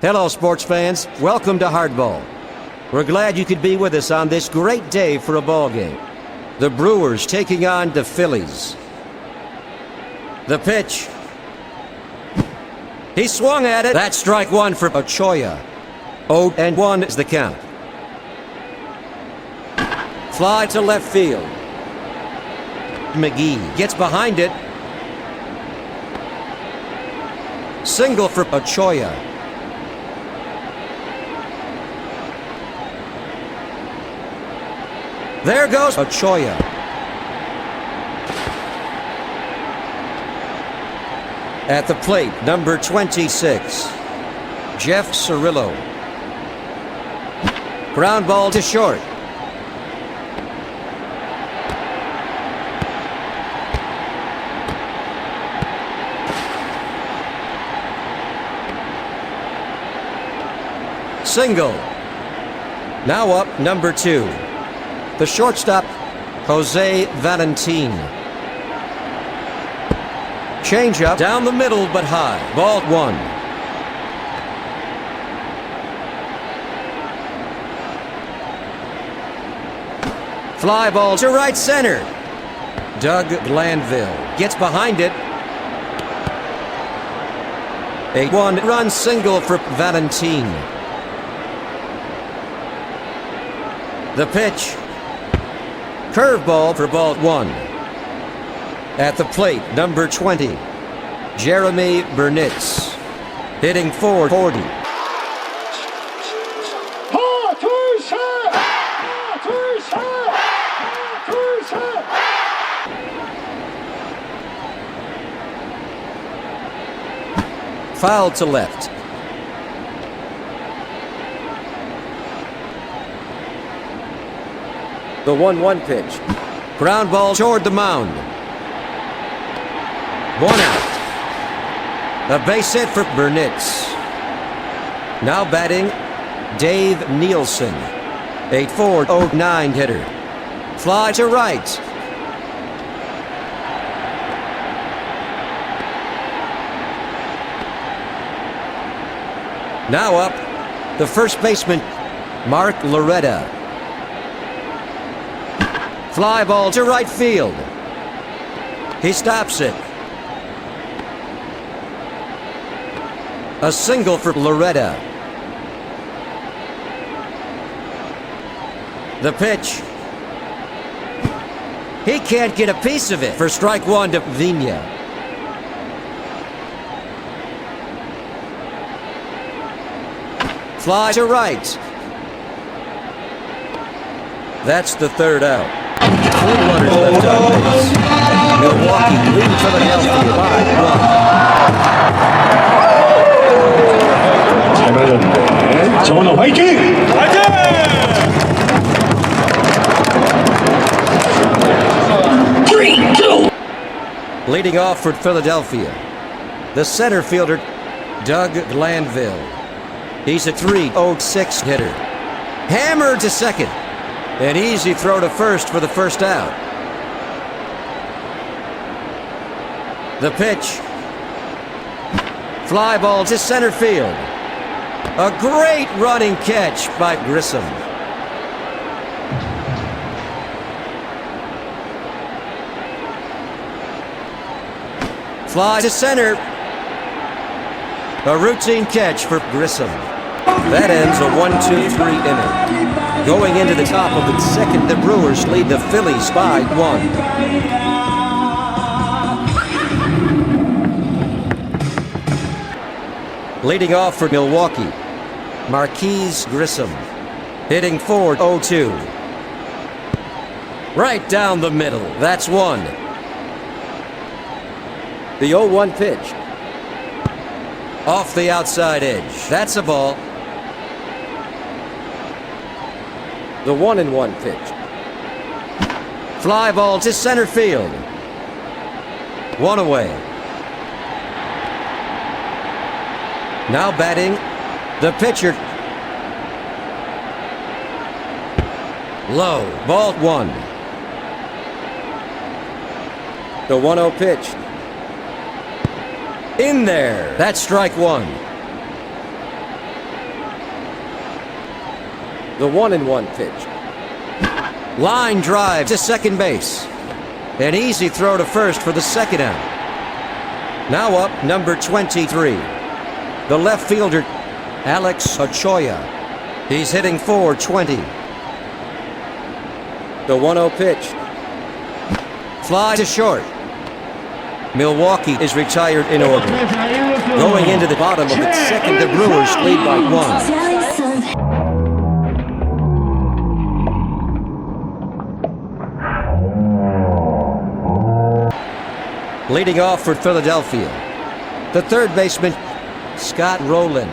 Hello, sports fans. Welcome to Hardball. We're glad you could be with us on this great day for a ball game. The Brewers taking on the Phillies. The pitch. He swung at it. That's strike one for Ochoa. 0-1 is the count. Fly to left field. McGee gets behind it. Single for Ochoa. There goes Ochoa. At the plate, number 26, Jeff Cirillo. Ground ball to short. Single. Now up, number 2. The shortstop, Jose Valentin. Changeup down the middle but high. Ball 1. Fly ball to right center. Doug Glanville gets behind it. A 1-run single for Valentin. The pitch. Curveball for ball 1. At the plate, number 20, Jeremy Burnitz, hitting .440. Foul to left. The 1-1 pitch. Ground ball toward the mound. 1 out. A base hit for Burnitz. Now batting, Dave Nielsen. 8-4-0-9 hitter. Fly to right. Now up, the first baseman, Mark Loretta. Fly ball to right field. He stops it. A single for Loretta. The pitch. He can't get a piece of it for strike 1 to Vina. Fly to right. That's the 3rd out. 3 runners left on base. Milwaukee leading Philadelphia by 1. 정원호 화이팅! 화이팅! Leading off for Philadelphia, the center fielder, Doug Glanville. He's a .306 hitter. Hammered to second. An easy throw to first for the first out. The pitch. Fly ball to center field. A great running catch by Grissom. Fly to center. A routine catch for Grissom. That ends a 1-2-3 inning. Going into the top of the 2nd, the Brewers lead the Phillies by 1. Leading off for Milwaukee, Marquise Grissom, hitting .402. Right down the middle, that's 1. The 0-1 pitch. Off the outside edge, that's a ball. The 1-1 pitch. Fly ball to center field. 1 away. Now batting, the pitcher. Low, ball 1. The 1-0 pitch. In there, that's strike 1. The 1-1 pitch. Line drive to second base. An easy throw to first for the second out. Now up, number 23. The left fielder, Alex Ochoa. He's hitting .420. The 1-0 pitch. Fly to short. Milwaukee is retired in order. Going into the bottom of the second, the Brewers lead by 1. Leading off for Philadelphia, the third baseman, Scott Rowland.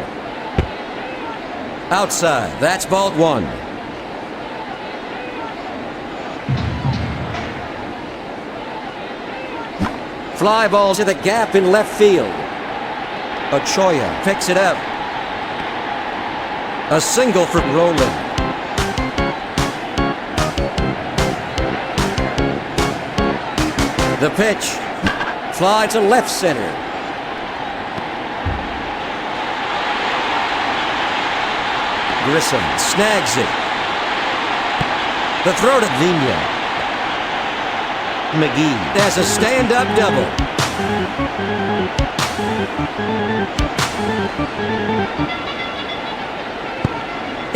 Outside, that's ball 1. Fly ball to the gap in left field. Ochoa picks it up. A single for Rowland. The pitch. Fly to left center. Grissom snags it. The throw to Vina. McGee has a stand-up double.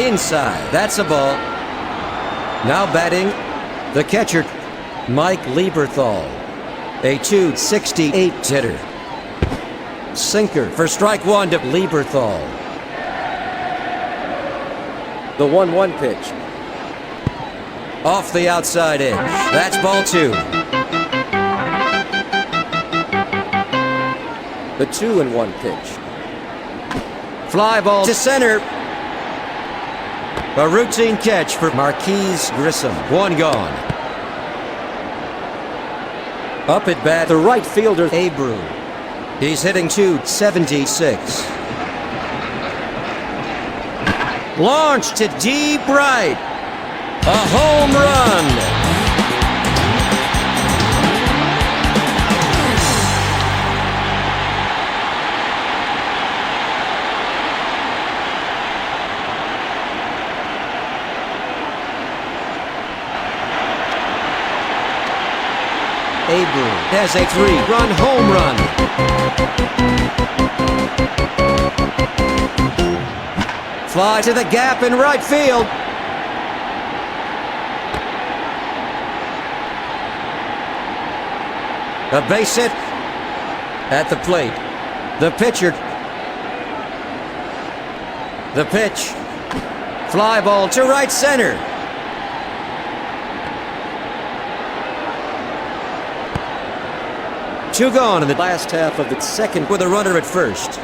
Inside, that's a ball. Now batting, the catcher, Mike Lieberthal. A .268 hitter. Sinker for strike 1 to Lieberthal. The 1-1 pitch. Off the outside edge. That's ball 2. The 2-1 pitch. Fly ball to center. A routine catch for Marquise Grissom. 1 gone. Up at bat, the right fielder, Abreu. He's hitting .276. Launched to deep right. A home run. Abreu has a 3-run home run. Fly to the gap in right field. A base hit at the plate. The pitcher. The pitch. Fly ball to right center. Two gone in the last half of the second with a runner at first.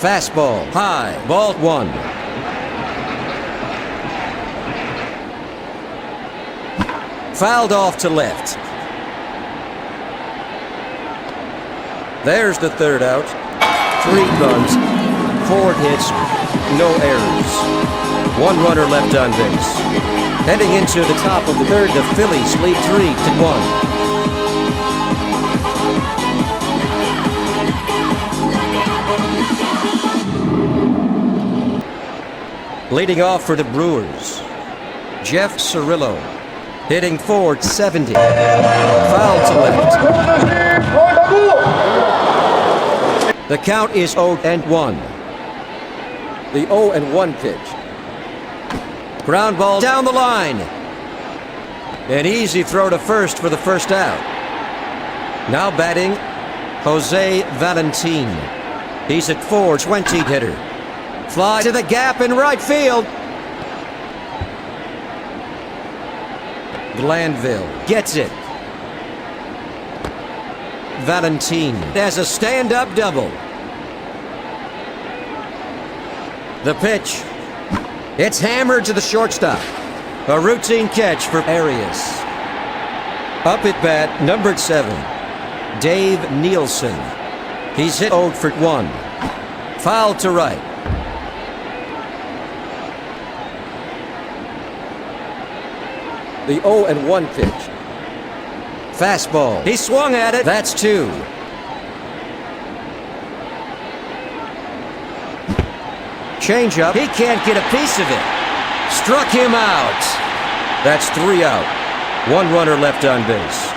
Fastball, high, ball 1. Fouled off to left. There's the third out. 3 runs, 4 hits, no errors. 1 runner left on base. Heading into the top of the third, the Phillies lead 3-1. Leading off for the Brewers, Jeff Cirillo, hitting .470. Foul to left. The count is 0-1. The 0-1 pitch. Ground ball down the line. An easy throw to first for the first out. Now batting, Jose Valentin. He's a .420 hitter. Fly to the gap in right field. Glanville gets it. Valentin has a stand-up double. The pitch. It's hammered to the shortstop. A routine catch for Arias. Up at bat, number 7, Dave Nielsen. He's hit 0 for 1. Foul to right. The 0-1 pitch. Fastball. He swung at it. That's 2. Changeup. He can't get a piece of it. Struck him out. That's 3 out. 1 runner left on base.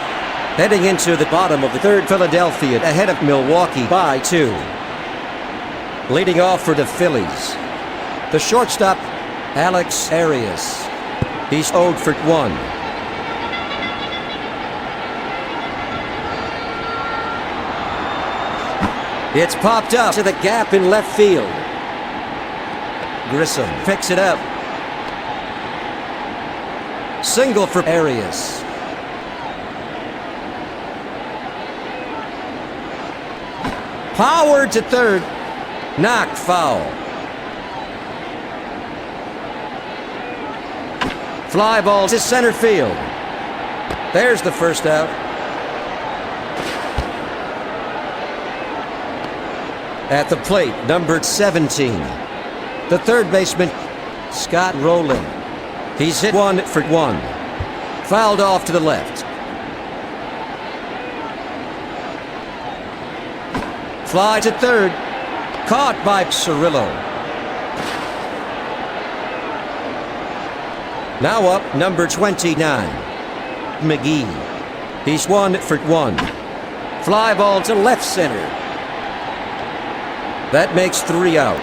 Heading into the bottom of the third, Philadelphia ahead of Milwaukee by 2. Leading off for the Phillies, the shortstop, Alex Arias. He's 0 for 1. It's popped up to the gap in left field. Grissom picks it up. Single for Arias. Power to third. Knocked foul. Fly ball to center field. There's the first out. At the plate, number 17. The third baseman, Scott Rowland. He's hit 1 for 1. Fouled off to the left. Fly to third. Caught by Cirillo. Now up, number 29. McGee. He's 1 for 1. Fly ball to left center. That makes 3 out.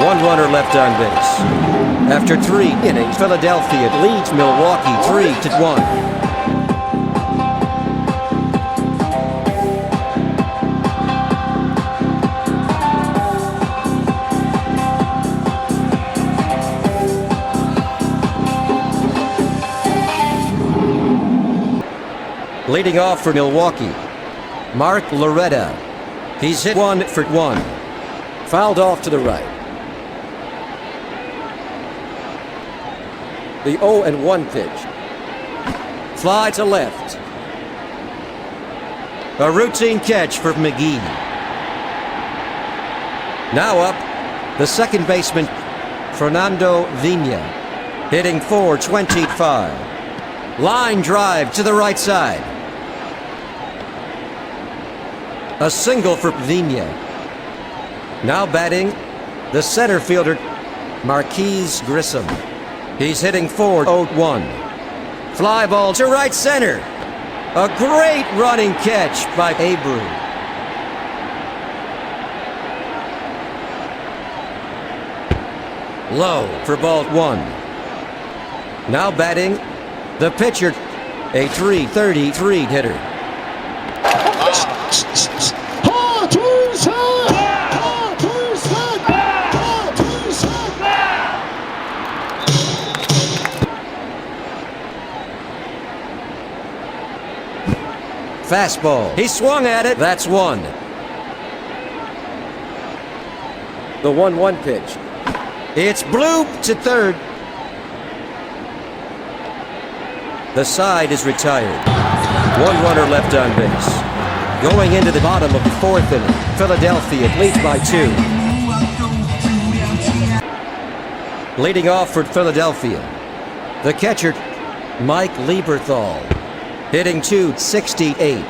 1 runner left on base. After 3 innings, Philadelphia leads Milwaukee 3-1. Leading off for Milwaukee, Mark Loretta. He's hit 1 for 1. Fouled off to the right. The 0-1 pitch. Fly to left. A routine catch for McGee. Now up, the second baseman, Fernando Vina. Hitting .425. Line drive to the right side. A single for Vina. Now batting, the center fielder, Marquise Grissom. He's hitting .401. Fly ball to right center. A great running catch by Abreu. Low for ball 1. Now batting, the pitcher, a .333 hitter. Fastball. He swung at it. That's 1. The 1-1 pitch. It's blooped to third. The side is retired. 1 runner left on base. Going into the bottom of the 4th inning, Philadelphia leads by 2. Leading off for Philadelphia, the catcher, Mike Lieberthal. Hitting .268.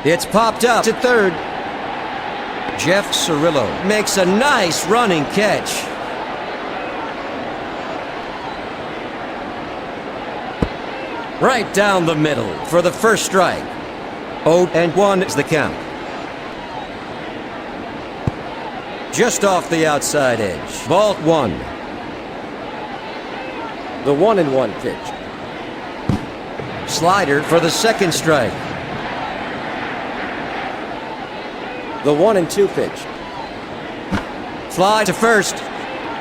It's popped up to third. Jeff Cirillo makes a nice running catch. Right down the middle for the first strike. 0-1 is the count. Just off the outside edge. Ball 1. The 1-1 pitch. Slider for the second strike. The 1-2 pitch. Fly to first.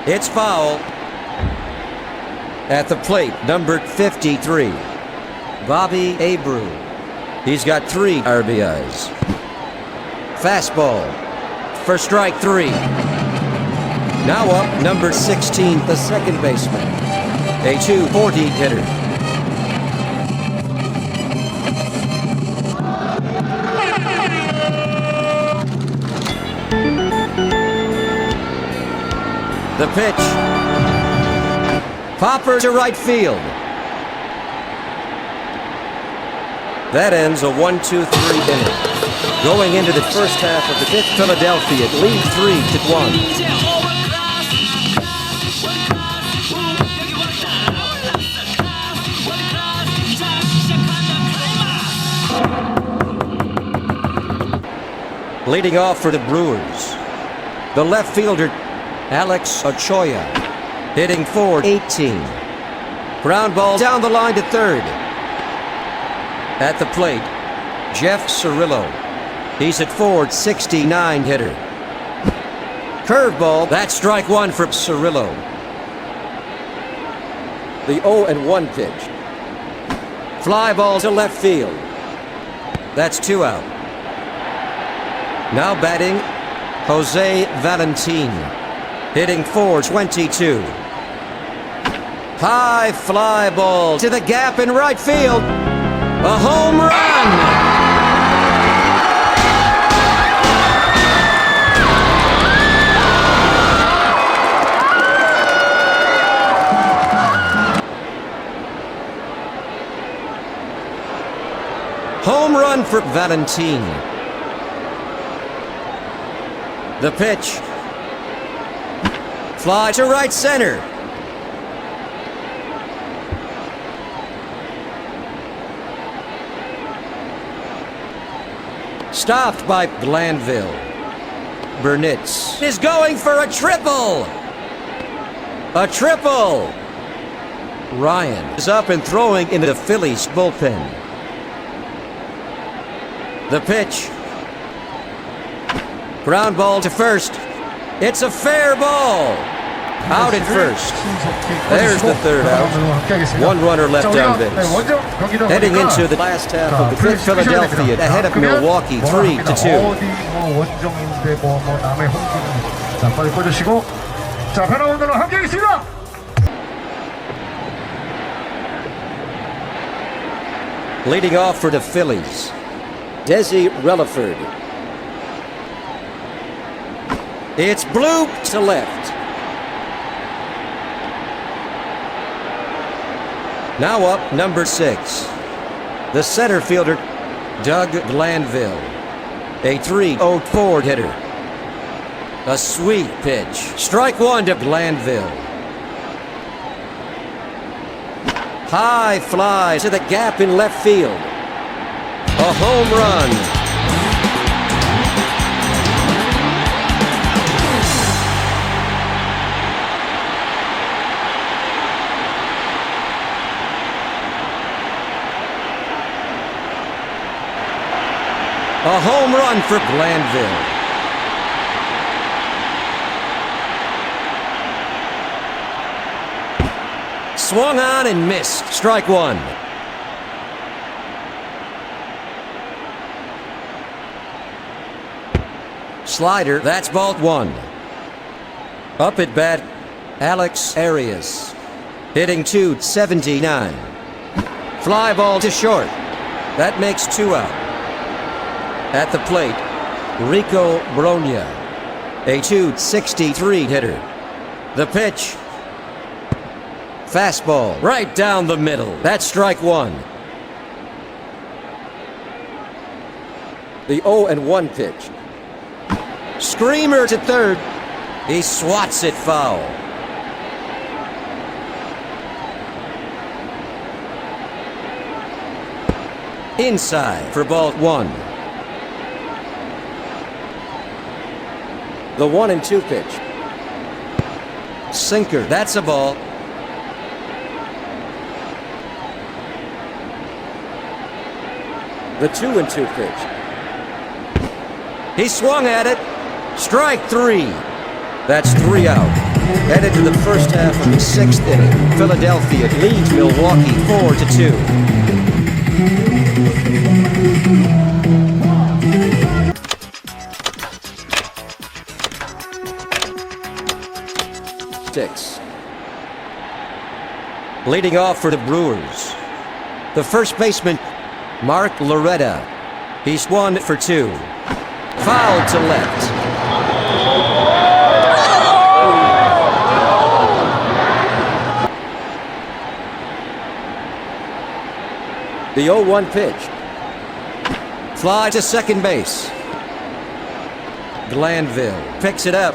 It's foul. At the plate, number 53, Bobby Abreu. He's got 3 RBIs. Fastball for strike 3. Now up, number 16, the second baseman, a .240 hitter. The pitch. Popper to right field. That ends a 1-2-3 inning. Going into the first half of the fifth, Philadelphia lead 3-1. Leading off for the Brewers, the left fielder, Alex Ochoa, hitting .418. Ground ball down the line to third. At the plate, Jeff Cirillo. He's at .469 hitter. Curveball, that's strike one for Cirillo. The 0-1 pitch. Fly ball to left field. That's 2 out. Now batting, Jose Valentin, hitting .422. High fly ball to the gap in right field. A home run! Home run for Valentin. The pitch. Fly to right center. Stopped by Glanville. Burnitz is going for a triple. A triple. Ryan is up and throwing into the Phillies bullpen. The pitch. Ground ball to first. It's a fair ball. Out at first. There's the third out. One runner left on base. Heading into the last half of the fifth, Philadelphia ahead of Milwaukee 3-2. Leading off for the Phillies, Desi Relaford. It's bloop to left. Now up, number 6. The center fielder, Doug Glanville. A .304 hitter. A sweet pitch. Strike one to Glanville. High fly to the gap in left field. A home run. A home run for Glanville. Swung on and missed. Strike one. Slider, that's ball one. Up at bat, Alex Arias. Hitting .279. Fly ball to short. That makes 2 out. At the plate, Rico Bronya, a .263 hitter. The pitch. Fastball right down the middle. That's strike one. The 0-1 pitch. Screamer to third. He swats it foul. Inside for ball one. The 1-2 pitch. Sinker, that's a ball. The 2-2 pitch. He swung at it. Strike three. That's 3 out. Headed to the first half of the 6th inning. Philadelphia leads Milwaukee 4-2. Leading off for the Brewers, the first baseman, Mark Loretta. He's 1 for 2. Foul to left. The 0-1 pitch. Fly to second base. Glanville picks it up.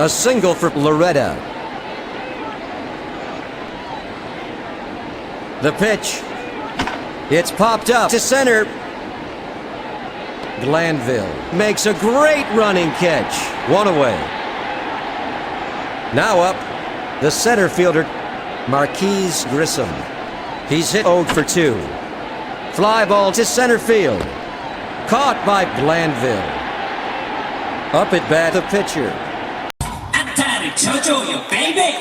A single for Loretta. The pitch. It's popped up to center. Glanville makes a great running catch. One away. Now up, the center fielder, Marquise Grissom. He's hit 0 for 2. Fly ball to center field. Caught by Glanville. Up at bat, the pitcher. Baby.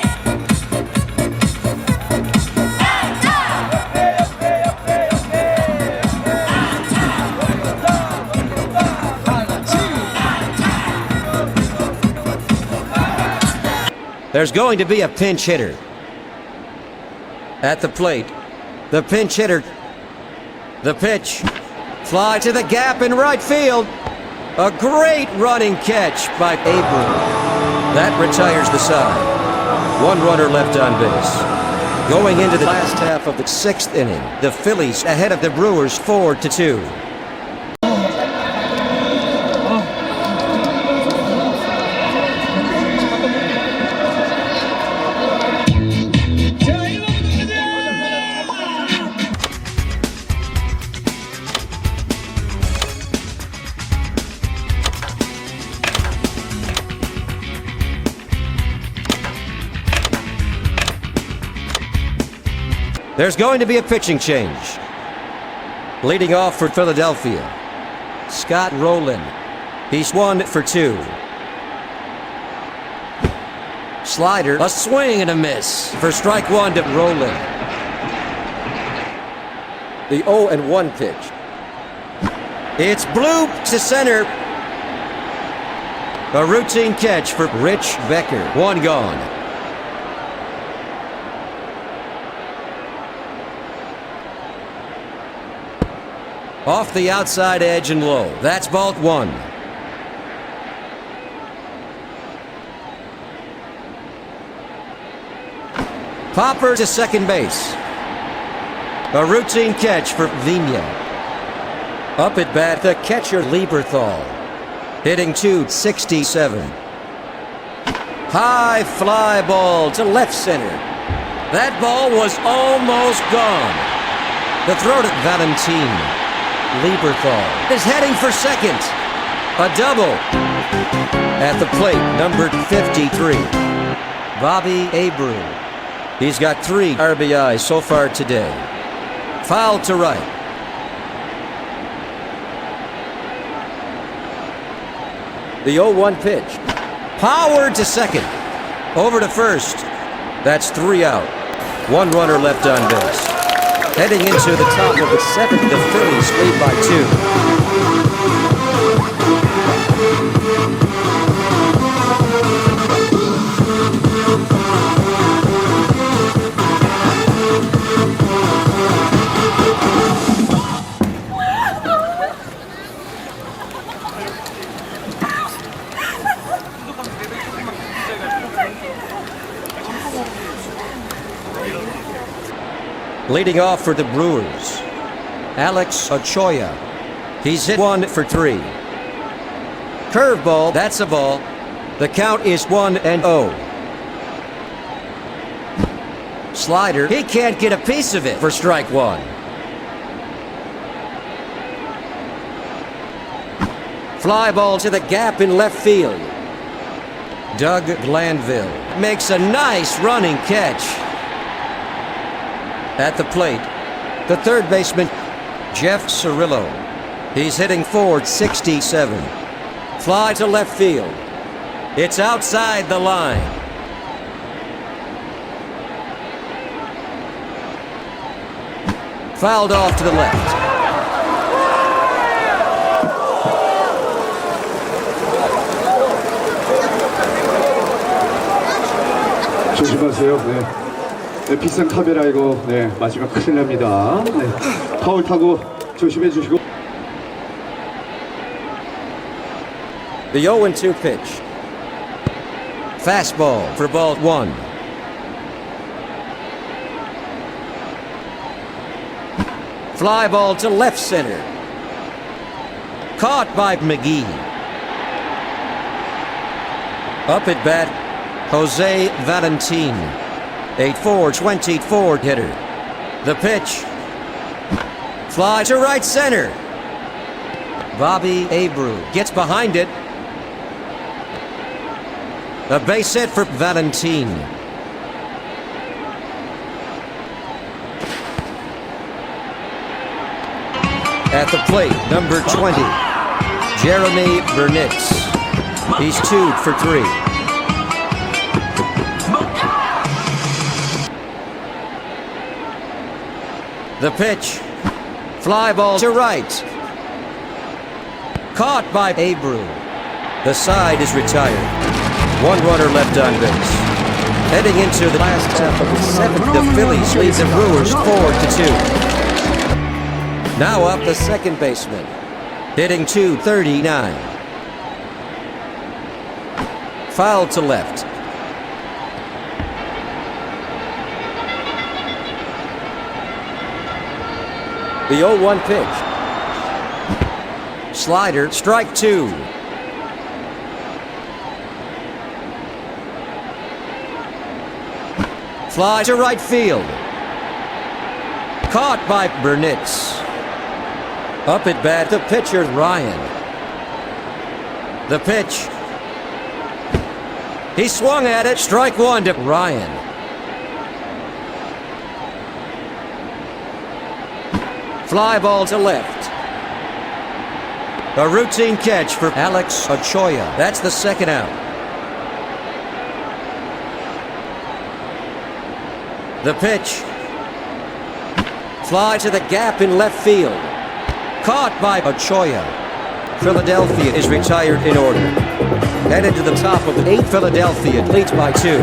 There's going to be a pinch hitter. At the plate, the pinch hitter. The pitch. Fly to the gap in right field. A great running catch by Abram. That retires the side. One runner left on base. Going into the last half of the 6th inning, the Phillies ahead of the Brewers 4-2. There's going to be a pitching change. Leading off for Philadelphia, Scott Rowland. He's 1 for 2. Slider, a swing and a miss for strike 1 to Rowland. The 0-1 pitch. It's blooped to center. A routine catch for Rich Becker. One gone. Off the outside edge and low. That's ball 1. Popper to second base. A routine catch for Vina. Up at bat, the catcher Lieberthal. Hitting .267. High fly ball to left center. That ball was almost gone. The throw to Valentine. Lieberthal is heading for second. A double. At the plate, number 53, Bobby Abreu. He's got 3 RBIs so far today. Foul to right. The 0-1 pitch. Power to second. Over to first. That's 3 out. One runner left on base. Heading into the top of the 7th, the Phillies lead by 2. Leading off for the Brewers, Alex Ochoa. He's hit 1 for 3. Curveball, that's a ball. The count is 1-0. Slider, he can't get a piece of it for strike 1. Fly ball to the gap in left field. Doug Glanville makes a nice running catch. At the plate, the third baseman, Jeff Cirillo. He's hitting .467. Fly to left field. It's outside the line. Fouled off to the left. 조심하세요. 네. 네, 비싼 카메라 이거 맞으면 큰일 납니다. 네, 파울 타고 조심해 주시고. The 0-2 pitch. Fastball for ball 1. Fly ball to left center. Caught by McGee. Up at bat, Jose Valentin. 8'4", 24 hitter. The pitch. Fly to right center. Bobby Abreu gets behind it. A base hit for Valentin. At the plate, number 20, Jeremy Burnitz. He's 2 for 3. The pitch. Fly ball to right. Caught by Abreu. The side is retired. One runner left on base. Heading into the last half of the seventh, the Phillies lead the Brewers 4-2. Now up the second baseman, hitting .239. Foul to left. The 0-1 pitch. Slider, strike 2. Fly to right field. Caught by Burnitz. Up at bat, the pitcher, Ryan. The pitch. He swung at it. Strike 1 to Ryan. Fly ball to left. A routine catch for Alex Ochoa. That's the second out. The pitch. Fly to the gap in left field. Caught by Ochoa. Philadelphia is retired in order. Headed to the top of the 8th, Philadelphia leads by 2.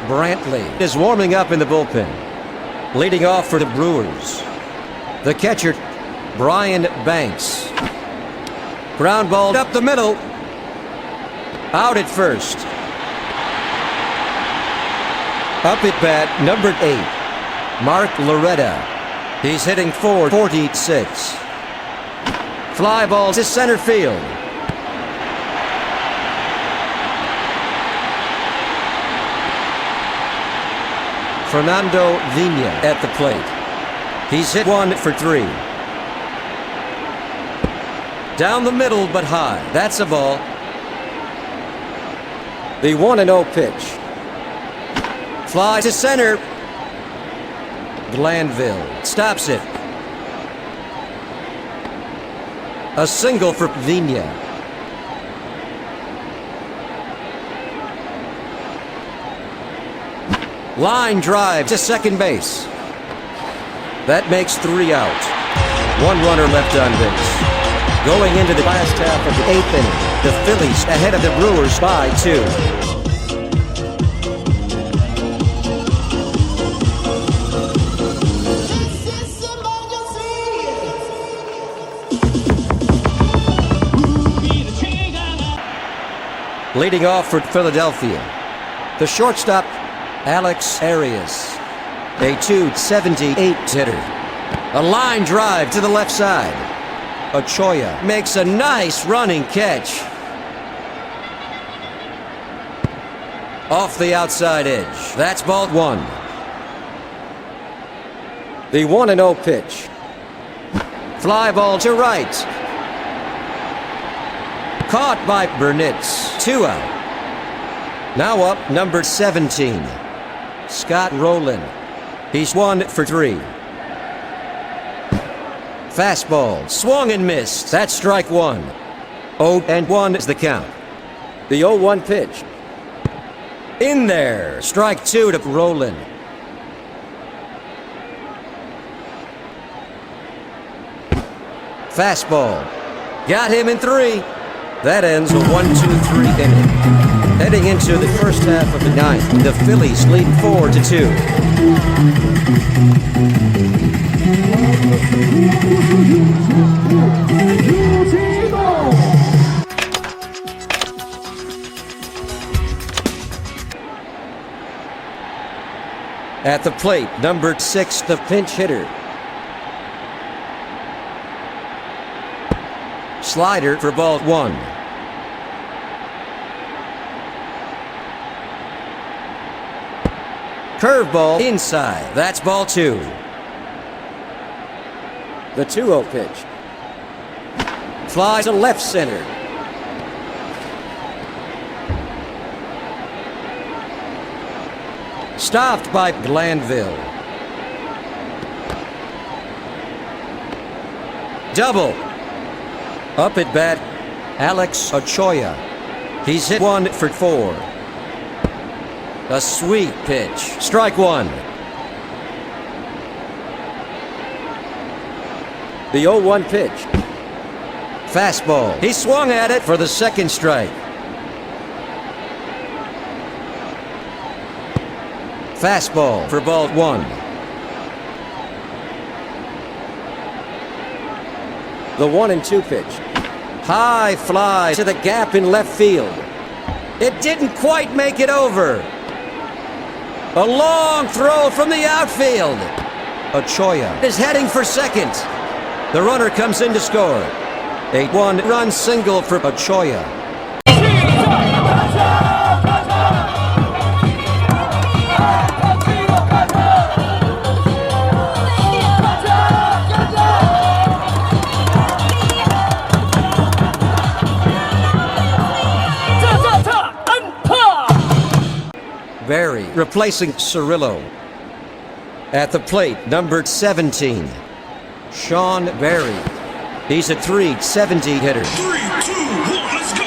Brantley is warming up in the bullpen. Leading off for the Brewers, the catcher, Brian Banks. Ground ball up the middle. Out at first. Up at bat, number 8, Mark Loretta. He's hitting .446. Fly ball to center field. Fernando Vina at the plate. He's hit 1 for 3. Down the middle but high. That's a ball. The 1-0 pitch. Fly to center. Glanville stops it. A single for Vina. Line drive to second base. That makes 3 out. 1 runner left on base. Going into the last half of the 8th inning, the Phillies ahead of the Brewers by 2. Leading off for Philadelphia, the shortstop, Alex Arias, a .278 hitter. A line drive to the left side. Ochoa makes a nice running catch. Off the outside edge. That's ball 1. The 1-0 pitch. Fly ball to right. Caught by Burnitz. 2 out. Now up, number 17, Scott Rowland. He's 1 for 3. Fastball, swung and missed. That's strike 1. 0-1 is the count. The 0-1 pitch. In there. Strike 2 to Rowland. Fastball. Got him in 3. That ends a 1-2-3 inning. Heading into the first half of the 9th, the Phillies lead 4-2. At the plate, number 6, the pinch hitter. Slider for ball 1. Curveball inside. That's ball 2. The 2-0 pitch. Fly to left center. Stopped by Glanville. Double. Up at bat, Alex Ochoa. He's hit 1 for 4. A sweet pitch. Strike 1. The 0-1 pitch. Fastball. He swung at it for the second strike. Fastball for ball 1. The 1-2 pitch. High fly to the gap in left field. It didn't quite make it over. A long throw from the outfield. Ochoa is heading for second. The runner comes in to score. A 1-run single for Ochoa. Barry replacing Cirillo. At the plate, number 17, Sean Barry. He's a .370 hitter. 3, 2, 1, let's go!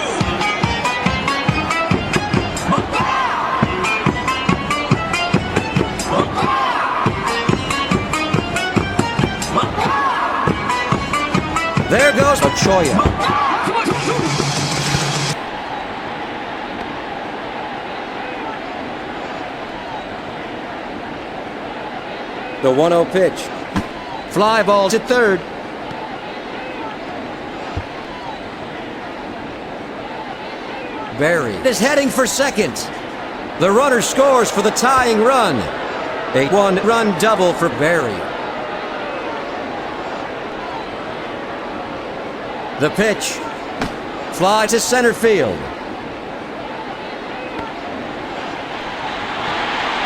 There goes Ochoa. The 1-0 pitch. Fly ball to third. Barry is heading for second. The runner scores for the tying run. A 1-run double for Barry. The pitch. Fly to center field.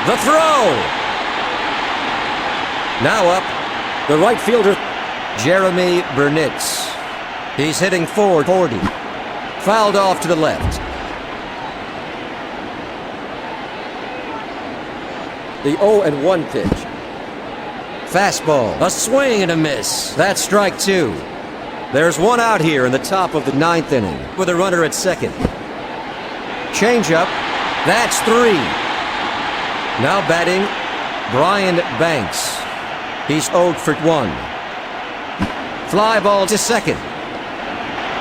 The throw. Now up, the right fielder, Jeremy Burnitz. He's hitting .440. Fouled off to the left. The 0-1 pitch. Fastball, a swing and a miss. That's strike 2. There's one out here in the top of the 9th inning with a runner at second. Changeup, that's 3. Now batting, Brian Banks. He's 0 for 1. Fly ball to second.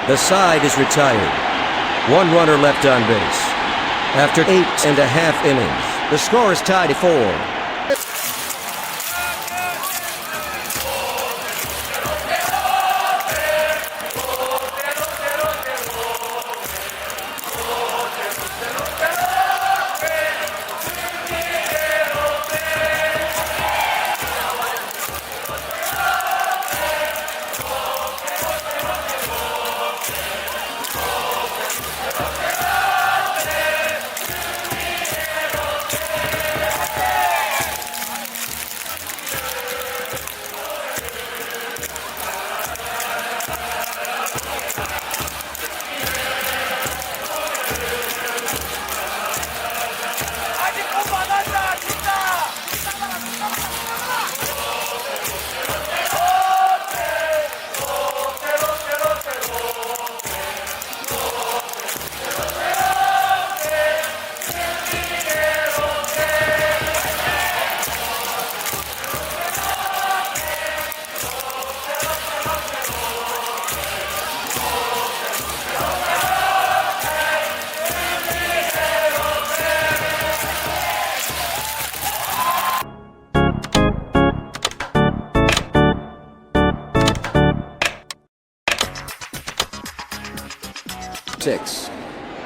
The side is retired. 1 runner left on base. After 8.5 innings, the score is tied at 4.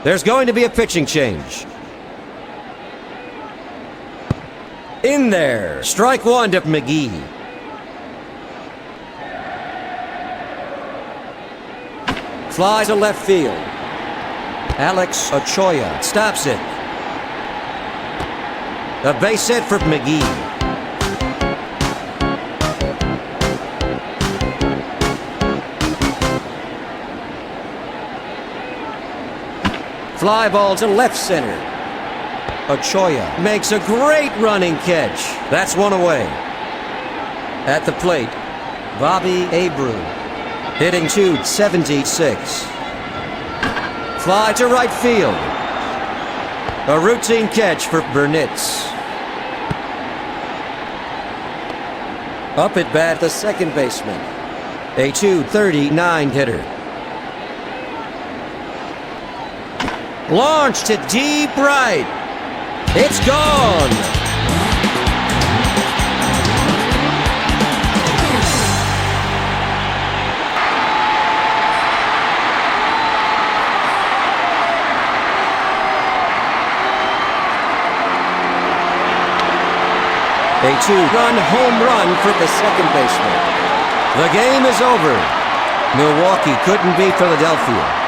There's going to be a pitching change. In there. Strike one to McGee. Fly to left field. Alex Ochoa stops it. A base hit for McGee. Fly ball to left center. Ochoa makes a great running catch. That's one away. At the plate, Bobby Abreu, hitting .276. Fly to right field. A routine catch for Burnitz. Up at bat, the second baseman, a .239 hitter. Launched to deep right. It's gone. A two-run home run for the second baseman. The game is over. Milwaukee couldn't beat Philadelphia.